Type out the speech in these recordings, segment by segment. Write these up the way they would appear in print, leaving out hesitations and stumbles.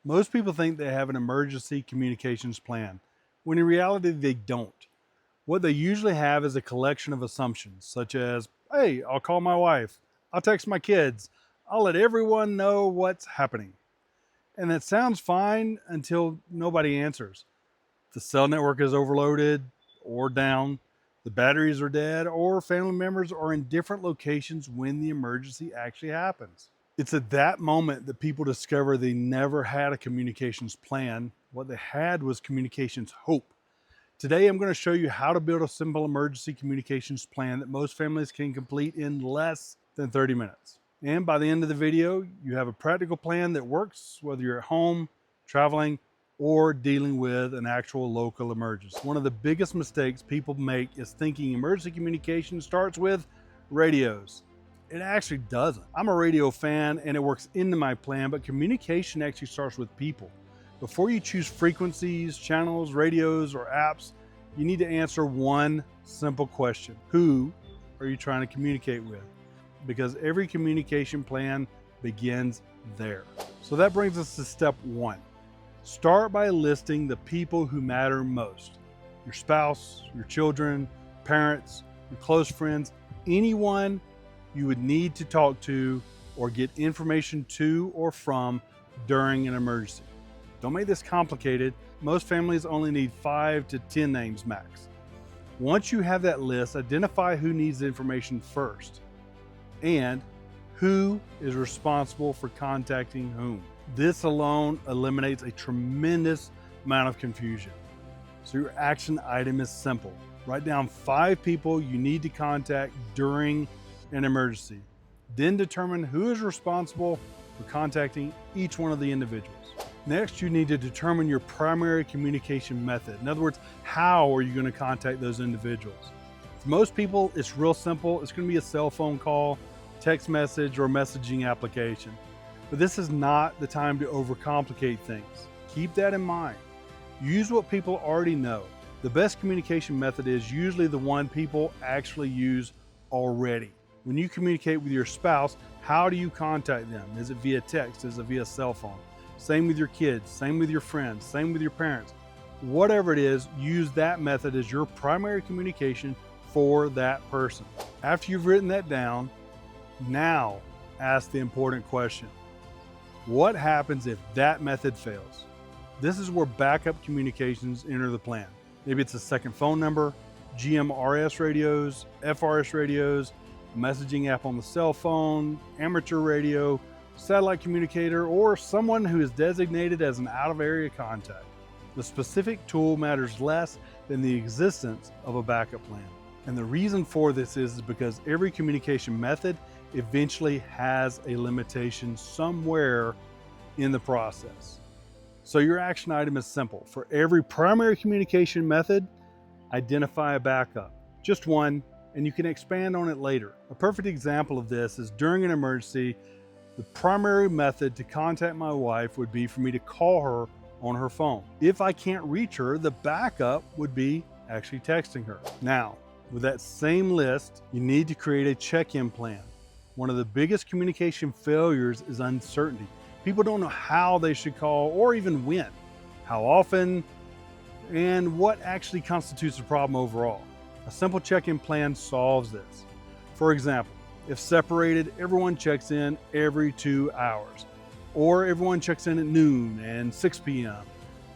Most people think they have an emergency communications plan, when in reality they don't. What they usually have is a collection of assumptions, such as, hey, I'll call my wife, I'll text my kids, I'll let everyone know what's happening. And that sounds fine until nobody answers. The cell network is overloaded or down, the batteries are dead, or family members are in different locations when the emergency actually happens. It's at that moment that people discover they never had a communications plan. What they had was communications hope. Today, I'm going to show you how to build a simple emergency communications plan that most families can complete in less than 30 minutes. And by the end of the video, you have a practical plan that works whether you're at home, traveling, or dealing with an actual local emergency. One of the biggest mistakes people make is thinking emergency communication starts with radios. It actually doesn't. I'm a radio fan and it works into my plan, but communication actually starts with people. Before you choose frequencies, channels, radios, or apps, you need to answer one simple question. Who are you trying to communicate with? Because every communication plan begins there. So that brings us to step one. Start by listing the people who matter most. Your spouse, your children, parents, your close friends, anyone you would need to talk to or get information to or from during an emergency. Don't make this complicated. Most families only need 5 to 10 names max. Once you have that list, identify who needs the information first and who is responsible for contacting whom. This alone eliminates a tremendous amount of confusion. So your action item is simple. Write down 5 people you need to contact during an emergency. Then determine who is responsible for contacting each one of the individuals. Next, you need to determine your primary communication method. In other words, how are you going to contact those individuals? For most people, it's real simple. It's going to be a cell phone call, text message, or messaging application. But this is not the time to overcomplicate things. Keep that in mind. Use what people already know. The best communication method is usually the one people actually use already. When you communicate with your spouse, how do you contact them? Is it via text? Is it via cell phone? Same with your kids, same with your friends, same with your parents. Whatever it is, use that method as your primary communication for that person. After you've written that down, now ask the important question. What happens if that method fails? This is where backup communications enter the plan. Maybe it's a second phone number, GMRS radios, FRS radios, messaging app on the cell phone, amateur radio, satellite communicator, or someone who is designated as an out-of-area contact. The specific tool matters less than the existence of a backup plan. And the reason for this is because every communication method eventually has a limitation somewhere in the process. So your action item is simple. For every primary communication method, identify a backup. Just one, and you can expand on it later. A perfect example of this is during an emergency, the primary method to contact my wife would be for me to call her on her phone. If I can't reach her, the backup would be actually texting her. Now, with that same list, you need to create a check-in plan. One of the biggest communication failures is uncertainty. People don't know how they should call or even when, how often, and what actually constitutes a problem overall. A simple check-in plan solves this. For example, if separated, everyone checks in every 2 hours, or everyone checks in at noon and 6 p.m.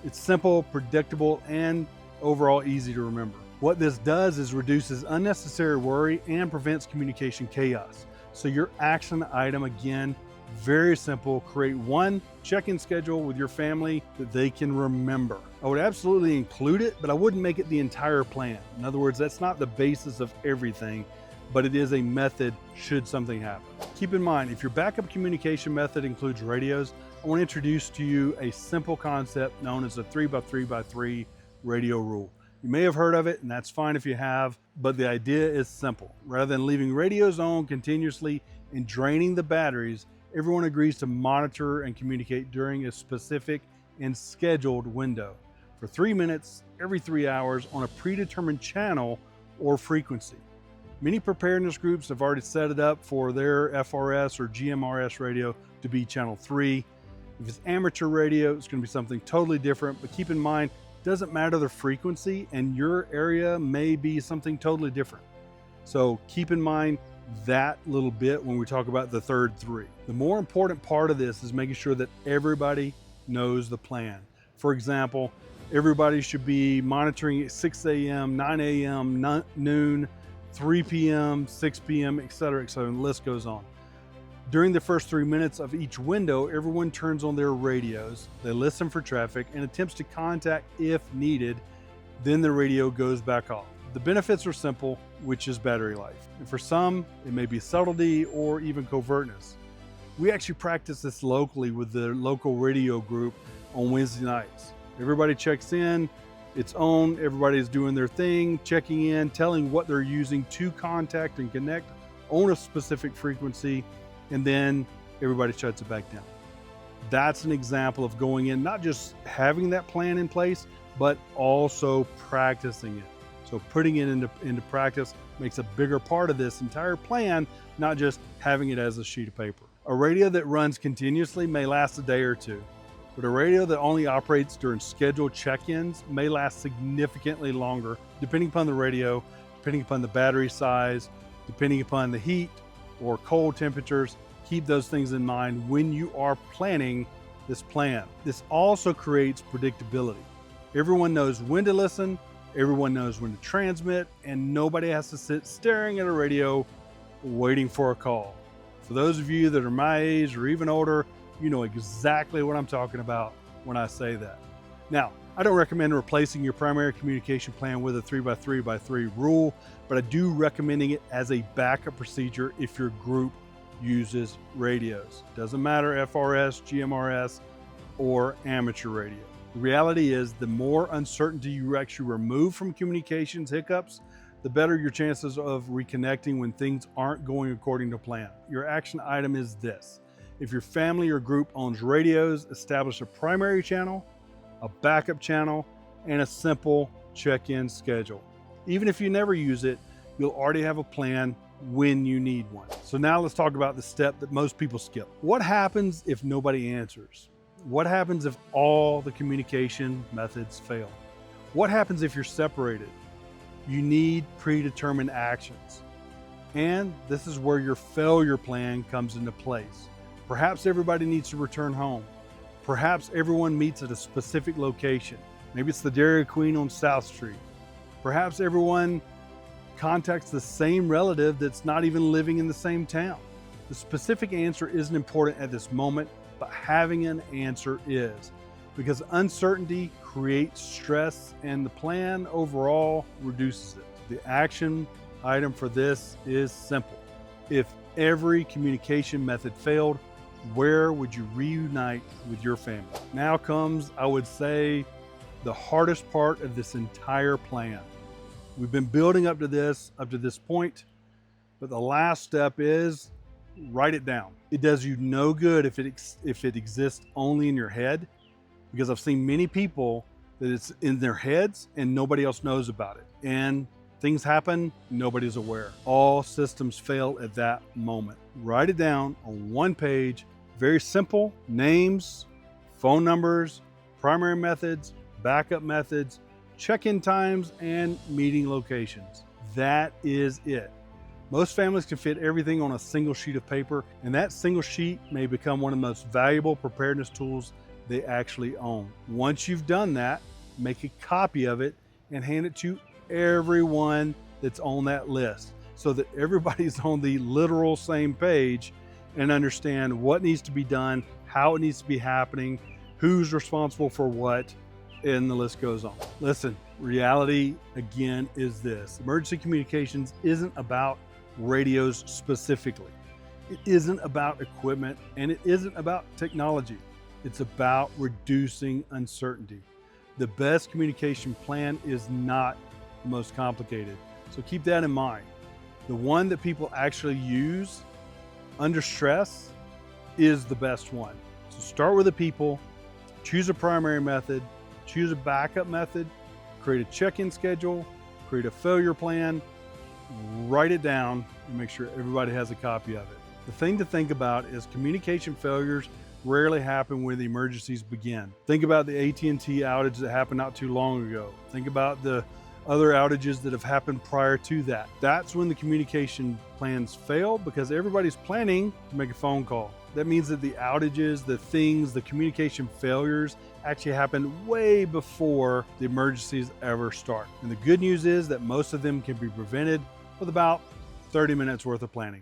It's simple, predictable, and overall easy to remember. What this does is reduces unnecessary worry and prevents communication chaos. So your action item, again, very simple. Create one check-in schedule with your family that they can remember. I would absolutely include it, but I wouldn't make it the entire plan. In other words, that's not the basis of everything, but it is a method should something happen. Keep in mind, if your backup communication method includes radios, I want to introduce to you a simple concept known as the 3x3x3 radio rule. You may have heard of it, and that's fine if you have, but the idea is simple. Rather than leaving radios on continuously and draining the batteries, everyone agrees to monitor and communicate during a specific and scheduled window for 3 minutes every 3 hours on a predetermined channel or frequency. Many preparedness groups have already set it up for their FRS or GMRS radio to be channel 3. If it's amateur radio, it's going to be something totally different, but keep in mind, it doesn't matter the frequency, and your area may be something totally different. So keep in mind that little bit when we talk about the third three. The more important part of this is making sure that everybody knows the plan. For example, everybody should be monitoring at 6 a.m., 9 a.m., noon, 3 p.m., 6 p.m., etc., and the list goes on. During the first 3 minutes of each window, everyone turns on their radios, they listen for traffic, and attempts to contact if needed, then the radio goes back off. The benefits are simple, which is battery life. And for some, it may be subtlety or even covertness. We actually practice this locally with the local radio group on Wednesday nights. Everybody checks in, it's on, everybody's doing their thing, checking in, telling what they're using to contact and connect on a specific frequency, and then everybody shuts it back down. That's an example of going in, not just having that plan in place, but also practicing it. So putting it into practice makes a bigger part of this entire plan, not just having it as a sheet of paper. A radio that runs continuously may last a day or two, but a radio that only operates during scheduled check-ins may last significantly longer, depending upon the radio, depending upon the battery size, depending upon the heat or cold temperatures. Keep those things in mind when you are planning this plan. This also creates predictability. Everyone knows when to listen, everyone knows when to transmit, and nobody has to sit staring at a radio waiting for a call. For those of you that are my age or even older, you know exactly what I'm talking about when I say that. Now, I don't recommend replacing your primary communication plan with a 3x3x3 rule, but I do recommending it as a backup procedure if your group uses radios. Doesn't matter FRS, GMRS, or amateur radio. The reality is the more uncertainty you actually remove from communications hiccups, the better your chances of reconnecting when things aren't going according to plan. Your action item is this. If your family or group owns radios, establish a primary channel, a backup channel, and a simple check-in schedule. Even if you never use it, you'll already have a plan when you need one. So now let's talk about the step that most people skip. What happens if nobody answers? What happens if all the communication methods fail? What happens if you're separated? You need predetermined actions. And this is where your failure plan comes into place. Perhaps everybody needs to return home. Perhaps everyone meets at a specific location. Maybe it's the Dairy Queen on South Street. Perhaps everyone contacts the same relative that's not even living in the same town. The specific answer isn't important at this moment, but having an answer is, because uncertainty creates stress and the plan overall reduces it. The action item for this is simple. If every communication method failed, where would you reunite with your family? Now comes, I would say, the hardest part of this entire plan. We've been building up to this point, but the last step is write it down. It does you no good if it exists only in your head, because I've seen many people that it's in their heads and nobody else knows about it. And things happen, nobody's aware. All systems fail at that moment. Write it down on one page, very simple, names, phone numbers, primary methods, backup methods, check-in times, and meeting locations. That is it. Most families can fit everything on a single sheet of paper, and that single sheet may become one of the most valuable preparedness tools they actually own. Once you've done that, make a copy of it and hand it to everyone that's on that list so that everybody's on the literal same page and understand what needs to be done, how it needs to be happening, who's responsible for what, and the list goes on. Listen, reality again is this. Emergency communications isn't about radios specifically. It isn't about equipment, and it isn't about technology. It's about reducing uncertainty. The best communication plan is not the most complicated. So keep that in mind. The one that people actually use under stress is the best one. So start with the people, choose a primary method, choose a backup method, create a check-in schedule, create a failure plan, write it down, and make sure everybody has a copy of it. The thing to think about is communication failures rarely happen when the emergencies begin. Think about the AT&T outage that happened not too long ago. Think about the other outages that have happened prior to that. That's when the communication plans fail, because everybody's planning to make a phone call. That means that the outages, the things, the communication failures actually happen way before the emergencies ever start. And the good news is that most of them can be prevented with about 30 minutes worth of planning.